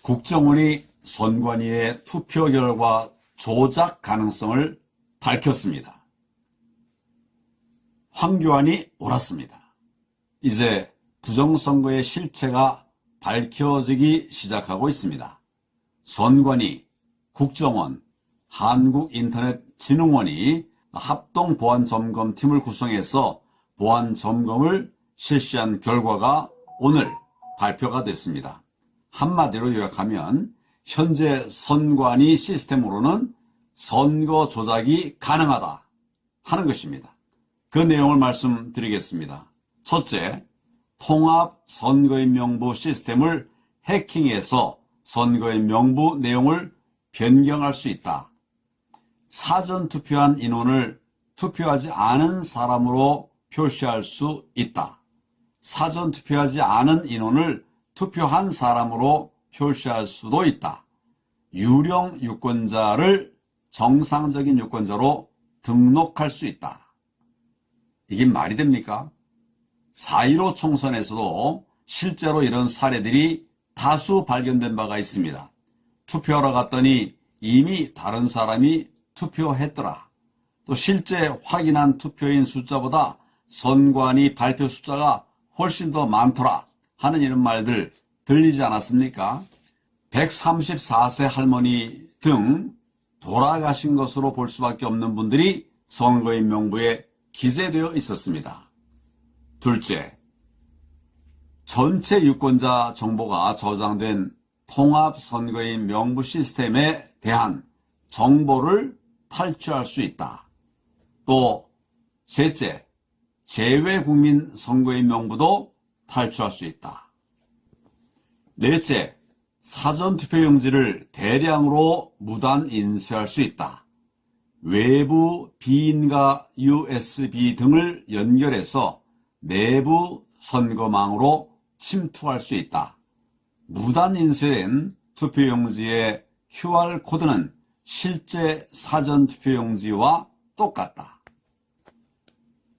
국정원이 선관위의 투표 결과 조작 가능성을 밝혔습니다. 황교안이 옳았습니다. 이제 부정선거의 실체가 밝혀지기 시작하고 있습니다. 선관위, 국정원, 한국인터넷진흥원이 합동보안점검팀을 구성해서 보안점검을 실시한 결과가 오늘 발표가 됐습니다. 한마디로 요약하면 현재 선관위 시스템으로는 선거 조작이 가능하다 하는 것입니다. 그 내용을 말씀드리겠습니다. 첫째, 통합 선거인 명부 시스템을 해킹해서 선거인 명부 내용을 변경할 수 있다. 사전 투표한 인원을 투표하지 않은 사람으로 표시할 수 있다. 사전 투표하지 않은 인원을 투표한 사람으로 표시할 수도 있다. 유령 유권자를 정상적인 유권자로 등록할 수 있다. 이게 말이 됩니까? 4.15 총선에서도 실제로 이런 사례들이 다수 발견된 바가 있습니다. 투표하러 갔더니 이미 다른 사람이 투표했더라. 또 실제 확인한 투표인 숫자보다 선관위 발표 숫자가 훨씬 더 많더라 하는 이런 말들 들리지 않았습니까? 134세 할머니 등 돌아가신 것으로 볼 수밖에 없는 분들이 선거인 명부에 기재되어 있었습니다. 둘째, 전체 유권자 정보가 저장된 통합선거인 명부 시스템에 대한 정보를 탈취할 수 있다. 또 셋째, 제외국민 선거인 명부도 탈취할 수 있다. 넷째, 사전투표용지를 대량으로 무단 인쇄할 수 있다. 외부 비인가 USB 등을 연결해서 내부 선거망으로 침투할 수 있다. 무단 인쇄된 투표용지의 QR코드는 실제 사전투표용지와 똑같다.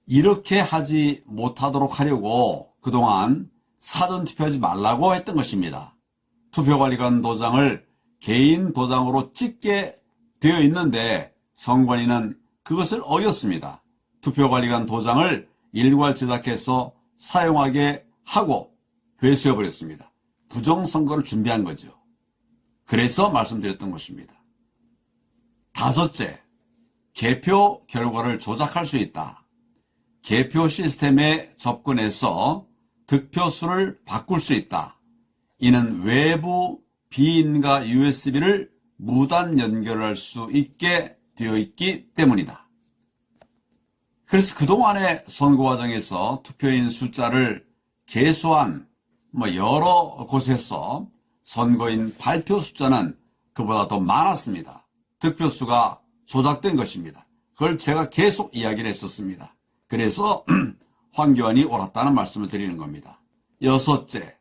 이렇게 하지 못하도록 하려고 그동안 사전투표하지 말라고 했던 것입니다. 투표관리관 도장을 개인 도장으로 찍게 되어 있는데 선관위는 그것을 어겼습니다. 투표관리관 도장을 일괄 제작해서 사용하게 하고 회수해버렸습니다. 부정선거를 준비한 거죠. 그래서 말씀드렸던 것입니다. 다섯째, 개표 결과를 조작할 수 있다. 개표 시스템에 접근해서 득표수를 바꿀 수 있다. 이는 외부 비인가 USB를 무단 연결할 수 있게 되어 있기 때문이다. 그래서 그동안의 선거 과정에서 투표인 숫자를 계수한 여러 곳에서 선거인 발표 숫자는 그보다 더 많았습니다. 득표수가 조작된 것입니다. 그걸 제가 계속 이야기를 했었습니다. 그래서 황교안이 옳았다는 말씀을 드리는 겁니다. 여섯째,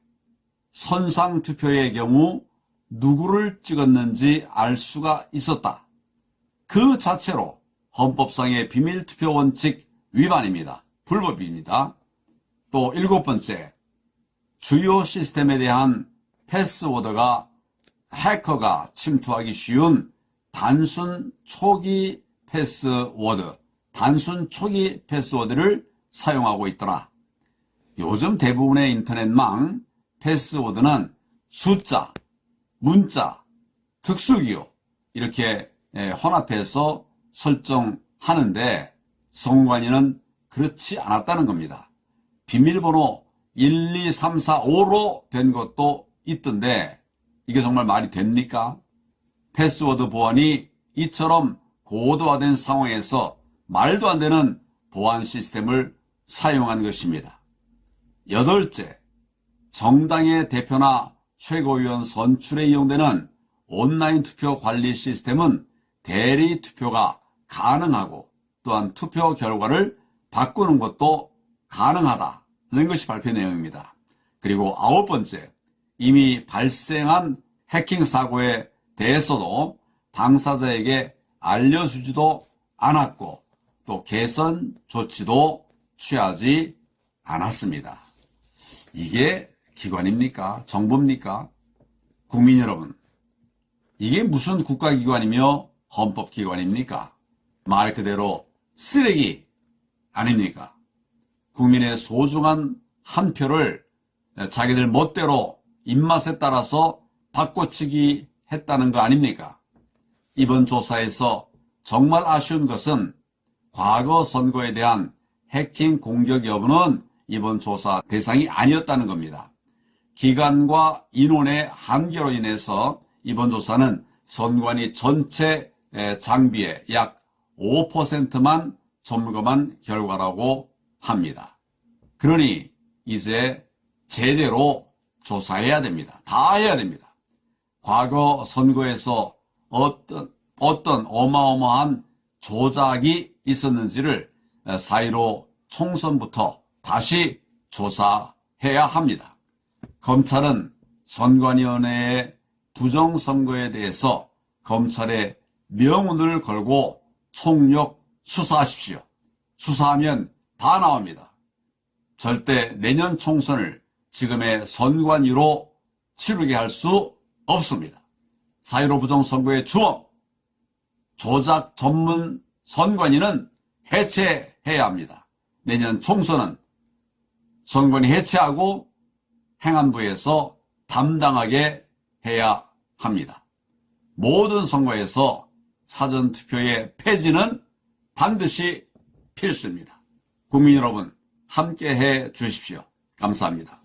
선상투표의 경우 누구를 찍었는지 알 수가 있었다. 그 자체로 헌법상의 비밀투표 원칙 위반입니다. 불법입니다. 또 일곱 번째, 주요 시스템에 대한 패스워드가 해커가 침투하기 쉬운 단순 초기 패스워드를 사용하고 있더라. 요즘 대부분의 인터넷망 패스워드는 숫자, 문자, 특수기호 이렇게 혼합해서 설정하는데 선관위는 그렇지 않았다는 겁니다. 비밀번호 1, 2, 3, 4, 5로 된 것도 있던데 이게 정말 말이 됩니까? 패스워드 보안이 이처럼 고도화된 상황에서 말도 안 되는 보안 시스템을 사용한 것입니다. 여덟째, 정당의 대표나 최고위원 선출에 이용되는 온라인 투표 관리 시스템은 대리 투표가 가능하고 또한 투표 결과를 바꾸는 것도 가능하다는 것이 발표 내용입니다. 그리고 아홉 번째, 이미 발생한 해킹 사고에 대해서도 당사자에게 알려주지도 않았고 또 개선 조치도 취하지 않았습니다. 이게 기관입니까? 정부입니까? 국민 여러분, 이게 무슨 국가기관이며 헌법기관입니까? 말 그대로 쓰레기 아닙니까? 국민의 소중한 한 표를 자기들 멋대로 입맛에 따라서 바꿔치기 했다는 거 아닙니까? 이번 조사에서 정말 아쉬운 것은 과거 선거에 대한 해킹 공격 여부는 이번 조사 대상이 아니었다는 겁니다. 기간과 인원의 한계로 인해서 이번 조사는 선관위 전체 장비의 약 5%만 점검한 결과라고 합니다. 그러니 이제 제대로 조사해야 됩니다. 다 해야 됩니다. 과거 선거에서 어떤 어마어마한 조작이 있었는지를 4.15 총선부터 다시 조사해야 합니다. 검찰은 선관위원회의 부정선거에 대해서 검찰에 명운을 걸고 총력 수사하십시오. 수사하면 다 나옵니다. 절대 내년 총선을 지금의 선관위로 치르게 할 수 없습니다. 4.15 부정선거의 주범, 조작 전문 선관위는 해체해야 합니다. 내년 총선은 선관위 해체하고 행안부에서 담당하게 해야 합니다. 모든 선거에서 사전투표의 폐지는 반드시 필수입니다. 국민 여러분, 함께 해 주십시오. 감사합니다.